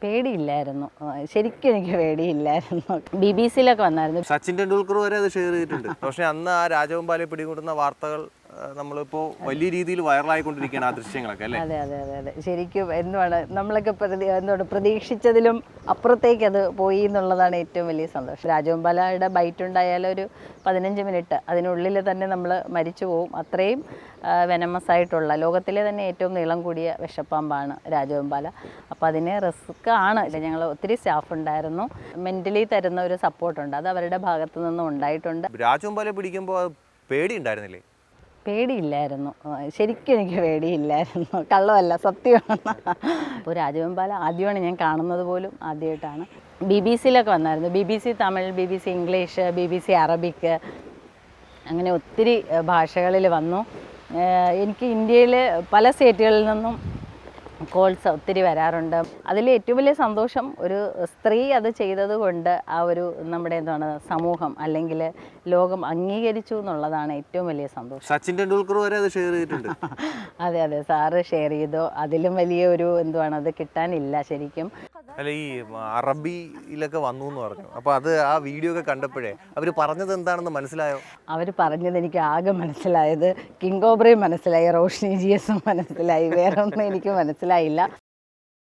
പേടിയില്ലായിരുന്നു. ശരിക്കും എനിക്ക് പേടിയില്ലായിരുന്നു. BBC-ലൊക്കെ വന്നായിരുന്നു. സച്ചിൻ ടെണ്ടുൽക്കർ വരെ അത് ഷെയർ ചെയ്തിട്ടുണ്ട്. പക്ഷേ അന്ന് ആ രാജവെമ്പാലയെ പിടികൂടുന്ന വാർത്തകൾ നമ്മളിപ്പോൾ വലിയ രീതിയിൽ വൈറലായിക്കൊണ്ടിരിക്കുകയാണ് ആ ദൃശ്യങ്ങളൊക്കെ അല്ലേ? അതെ അതെ അതെ അതെ ശരിക്കും എന്താണ് നമ്മളൊക്കെ പ്രതീക്ഷിച്ചതിലും അപ്പുറത്തേക്ക് അത് പോയി എന്നുള്ളതാണ് ഏറ്റവും വലിയ സന്തോഷം. രാജവെമ്പാലയുടെ ബൈറ്റ് ഉണ്ടായാലും ഒരു 15 മിനിറ്റ് അതിനുള്ളിൽ തന്നെ നമ്മൾ മരിച്ചു പോവും. അത്രയും വെനമസ് ആയിട്ടുള്ള ലോകത്തിലെ തന്നെ ഏറ്റവും നീളം കൂടിയ വിഷപ്പാമ്പാണ് രാജവെമ്പാല. അപ്പോൾ അതിന് റിസ്ക് ആണ്. ഞങ്ങൾ ഒത്തിരി സ്റ്റാഫ് ഉണ്ടായിരുന്നു. മെൻ്റലി തരുന്ന ഒരു സപ്പോർട്ടുണ്ട്, അത് അവരുടെ ഭാഗത്തു നിന്നും ഉണ്ടായിട്ടുണ്ട്. രാജവെമ്പാലയെ പിടിക്കുമ്പോൾ പേടി ഉണ്ടായിരുന്നില്ലേ? പേടിയില്ലായിരുന്നു. ശരിക്കും എനിക്ക് പേടിയില്ലായിരുന്നു. കള്ളമല്ല, സത്യമാണ്. അപ്പോൾ രാജവെമ്പാല ആദ്യമാണ് ഞാൻ കാണുന്നത് പോലും ആദ്യമായിട്ടാണ്. BBC-ലൊക്കെ വന്നായിരുന്നു. BBC Tamil, BBC English, BBC അറബിക്ക്, അങ്ങനെ ഒത്തിരി ഭാഷകളിൽ വന്നു. എനിക്ക് ഇന്ത്യയിൽ പല സ്റ്റേറ്റുകളിൽ നിന്നും കോൾസ് ഒത്തിരി വരാറുണ്ട്. അതിൽ ഏറ്റവും വലിയ സന്തോഷം ഒരു സ്ത്രീ അത് ചെയ്തത് കൊണ്ട് ആ ഒരു നമ്മുടെ സമൂഹം അല്ലെങ്കിൽ ലോകം അംഗീകരിച്ചു എന്നുള്ളതാണ് ഏറ്റവും വലിയ സന്തോഷം. സച്ചിൻ ടെണ്ടുൽക്കർ വരെ അത് ഷെയർ ചെയ്തിട്ടുണ്ട്. അതെ അതെ സാറ് ഷെയർ ചെയ്തു. അതിലും വലിയ ഒരു അത് കിട്ടാനില്ല ശരിക്കും. അല്ല, ഈ അറബിയിലൊക്കെ വന്നു എന്ന് പറഞ്ഞു. അപ്പോൾ അത് ആ വീഡിയോ ഒക്കെ കണ്ടപ്പോഴേ അവർ പറഞ്ഞത് എന്താണെന്ന് മനസ്സിലായോ? അവർ പറഞ്ഞത് എനിക്ക് ആകെ മനസ്സിലായത് കിങ് കോബ്രയും മനസ്സിലായി, റോഷ്നി GS മനസ്സിലായി, വേറെ ഒന്നും എനിക്ക് മനസ്സിലായില്ല.